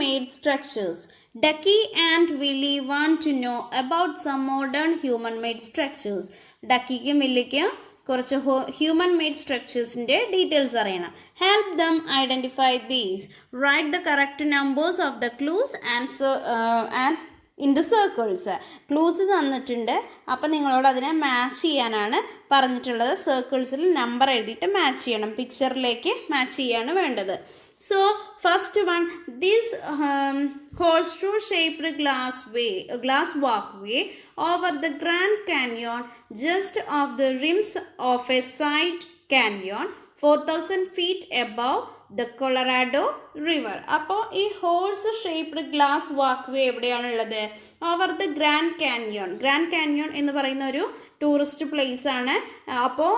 human-made structures. Ducky and Willie want to know about some modern human-made structures. ഡക്കിക്കും വില്ലിക്കും കുറച്ച് human made സ്ട്രക്ചേഴ്സിൻ്റെ details അറിയണം. Help them identify these. Write the correct numbers of the clues and in the circles. Clues തന്നിട്ടുണ്ട്, അപ്പം നിങ്ങളോട് അതിനെ match ചെയ്യാനാണ് പറഞ്ഞിട്ടുള്ളത്. സർക്കിൾസിൽ number എഴുതിയിട്ട് match ചെയ്യണം, പിക്ചറിലേക്ക് മാച്ച് ചെയ്യാണ് വേണ്ടത്. So first one, this horseshoe shaped glass walkway over the Grand Canyon, just off the rims of a side canyon 4,000 feet above the Colorado River. അപ്പോൾ ഈ horse shaped glass walkway എവിടെയാണുള്ളത്? Over the Grand Canyon. Grand Canyon എന്ന് പറയുന്ന ഒരു tourist place ആണ്. അപ്പോൾ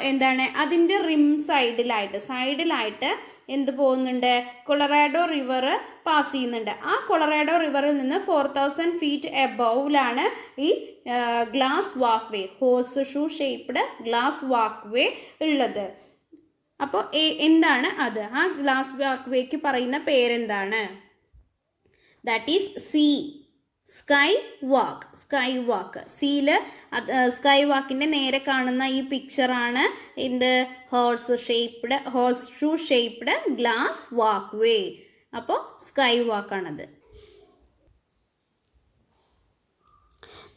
എന്താണ്, അതിൻ്റെ റിം സൈഡിലായിട്ട് എന്ത് പോകുന്നുണ്ട്? കൊളറാഡോ റിവർ പാസ് ചെയ്യുന്നുണ്ട്. ആ കൊളറാഡോ റിവറിൽ നിന്ന് 4,000 ഫീറ്റ് എബോവിലാണ് ഈ ഗ്ലാസ് വാക്ക് വേ, ഹോഴ്സ് ഷൂ ഷേപ്ഡ് ഗ്ലാസ് വാക്ക് വേ ഉള്ളത്. അപ്പോൾ എന്താണ് അത്? ആ ഗ്ലാസ് വാക്ക് വേക്ക് പറയുന്ന പേരെന്താണ്? That is sky walk. Seal sky വാക്കിൻ്റെ നേരെ കാണുന്ന ഈ പിക്ചറാണ് എന്ത്? ഹോഴ്സ് ഷൂ ഷേപ്ഡ് ഗ്ലാസ് വാക്ക് വേ. അപ്പോൾ sky വാക്കാണത്.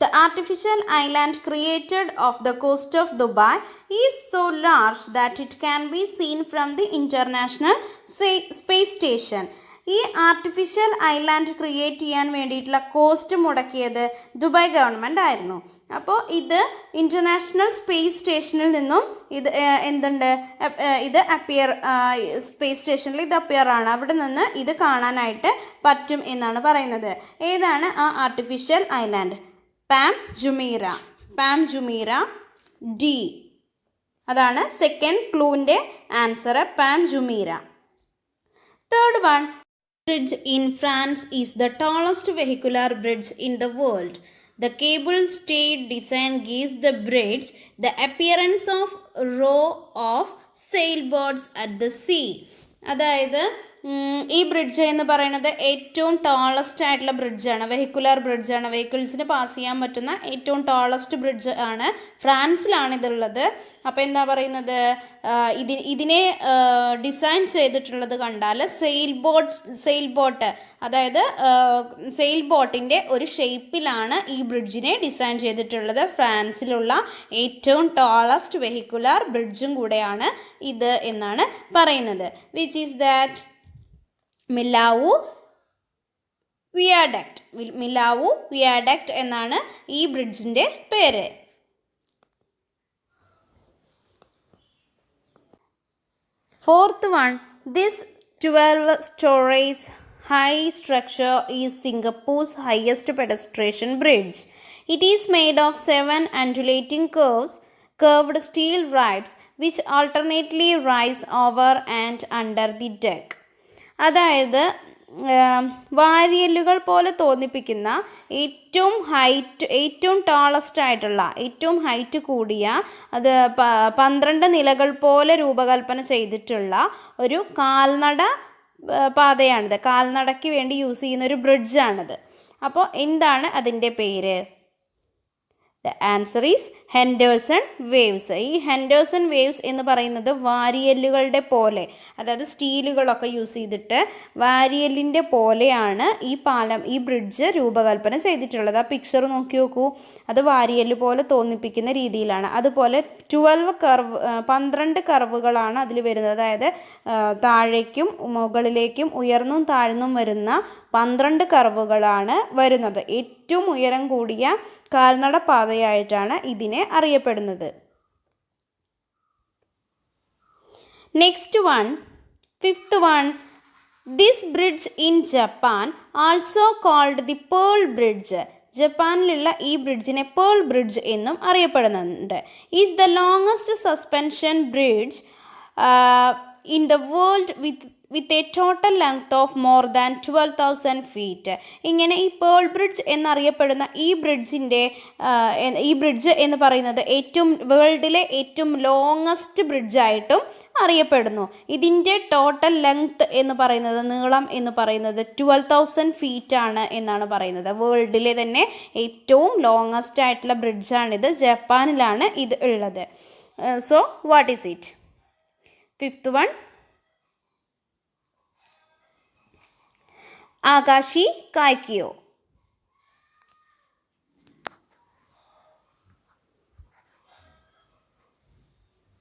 The artificial island created off the coast of Dubai is so large that it can be seen from the International Space Station. ഈ artificial island create ചെയ്യാൻ വേണ്ടിയിട്ടുള്ള cost മുടക്കിയത് Dubai government ആയിരുന്നു. അപ്പോൾ ഇത് international space സ്റ്റേഷനിൽ നിന്നും ഇത് space സ്റ്റേഷനിൽ ഇത് അപ്പിയർ ആണ്. അവിടെ നിന്ന് ഇത് കാണാനായിട്ട് പറ്റും എന്നാണ് പറയുന്നത്. ഏതാണ് ആ ആർട്ടിഫിഷ്യൽ ഐലാൻഡ്? പാം ജുമീറ ഡി. അതാണ് സെക്കൻഡ് ക്ലൂവിൻ്റെ answer, Palm Jumeirah. Third one, bridge in France is the tallest vehicular bridge in the world. The cable-stayed design gives the bridge the appearance of a row of sailboats at the sea. അതായത് ഈ bridge എന്ന് പറയുന്നത് ഏറ്റവും tallest ആയിട്ടുള്ള ബ്രിഡ്ജാണ്, vehicular ബ്രിഡ്ജാണ്. വെഹിക്കിൾസിന് pass ചെയ്യാൻ പറ്റുന്ന ഏറ്റവും tallest bridge ആണ്. ഫ്രാൻസിലാണ് ഇതുള്ളത്. അപ്പോൾ എന്താ പറയുന്നത്, ഇതിനെ ഡിസൈൻ ചെയ്തിട്ടുള്ളത് കണ്ടാൽ സെയിൽ ബോട്ട്, അതായത് സെയിൽ ബോട്ടിൻ്റെ ഒരു ഷേപ്പിലാണ് ഈ ബ്രിഡ്ജിനെ ഡിസൈൻ ചെയ്തിട്ടുള്ളത്. ഫ്രാൻസിലുള്ള ഏറ്റവും ടോളസ്റ്റ് വെഹിക്കുലർ ബ്രിഡ്ജും കൂടെയാണ് ഇത് എന്നാണ് പറയുന്നത്. Which is that? Millau Viaduct എന്നാണ് ഈ ബ്രിഡ്ജിൻ്റെ പേര്. Fourth one, this 12 stories high structure is Singapore's highest pedestrian bridge. It is made of 7 undulating curved steel ribs which alternately rise over and under the deck. അതായത് വാരിയല്ലുകൾ പോലെ തോന്നിപ്പിക്കുന്ന ഏറ്റവും tallest ആയിട്ടുള്ള, ഏറ്റവും height കൂടിയ, അത് 12 നിലകൾ പോലെ രൂപകൽപ്പന ചെയ്തിട്ടുള്ള ഒരു കാൽനട പാതയാണിത്. കാൽനടയ്ക്ക് വേണ്ടി യൂസ് ചെയ്യുന്ന ഒരു ബ്രിഡ്ജാണിത്. അപ്പോൾ എന്താണ് അതിൻ്റെ പേര്? The answer is Henderson waves. ഈ ഹെൻഡേഴ്സൺ വേവ്സ് എന്ന് പറയുന്നത് വാരിയല്ലുകളുടെ പോലെ, അതായത് സ്റ്റീലുകളൊക്കെ യൂസ് ചെയ്തിട്ട് വാരിയല്ലിൻ്റെ പോലെയാണ് ഈ ബ്രിഡ്ജ് രൂപകൽപ്പന ചെയ്തിട്ടുള്ളത്. ആ പിക്ചർ നോക്കി നോക്കൂ, അത് വാരിയല്ല് പോലെ തോന്നിപ്പിക്കുന്ന രീതിയിലാണ്. അതുപോലെ 12 കർവുകളാണ് അതിൽ വരുന്നത്. അതായത് താഴേക്കും മുകളിലേക്കും ഉയർന്നും താഴ്ന്നും വരുന്ന 12 കർവുകളാണ് വരുന്നത്. ഏറ്റവും ഉയരം കൂടിയ കാൽനട പാതയായിട്ടാണ് ഇതിനെ അറിയപ്പെടുന്നത്. Next one, fifth one, this bridge in Japan also called the Pearl Bridge. ജപ്പാനിലുള്ള ഈ ബ്രിഡ്ജിനെ പേൾ ബ്രിഡ്ജ് എന്നും അറിയപ്പെടുന്നുണ്ട്. Is the longest suspension bridge in the world with with a total length of more than 12,000 feet. ഇങ്ങനെ ഈ pearl bridge എന്നറിയപ്പെടുന്ന ഈ bridge എന്ന് പറയുന്നത് വേൾഡിലെ ഏറ്റവും ലോങ്ങസ്റ്റ് ബ്രിഡ്ജായിട്ടും അറിയപ്പെടുന്നു. ഇതിൻ്റെ ടോട്ടൽ ലെങ്ത് എന്ന് പറയുന്നത്, നീളം എന്ന് പറയുന്നത് 12,000 ഫീറ്റ് ആണ് എന്നാണ് പറയുന്നത്. വേൾഡിലെ തന്നെ ഏറ്റവും ലോങ്ങസ്റ്റ് ആയിട്ടുള്ള ബ്രിഡ്ജാണിത്. ജപ്പാനിലാണ് ഇത് ഉള്ളത്. So what is it? Fifth one, Akashi കായ്ക്കിയോ.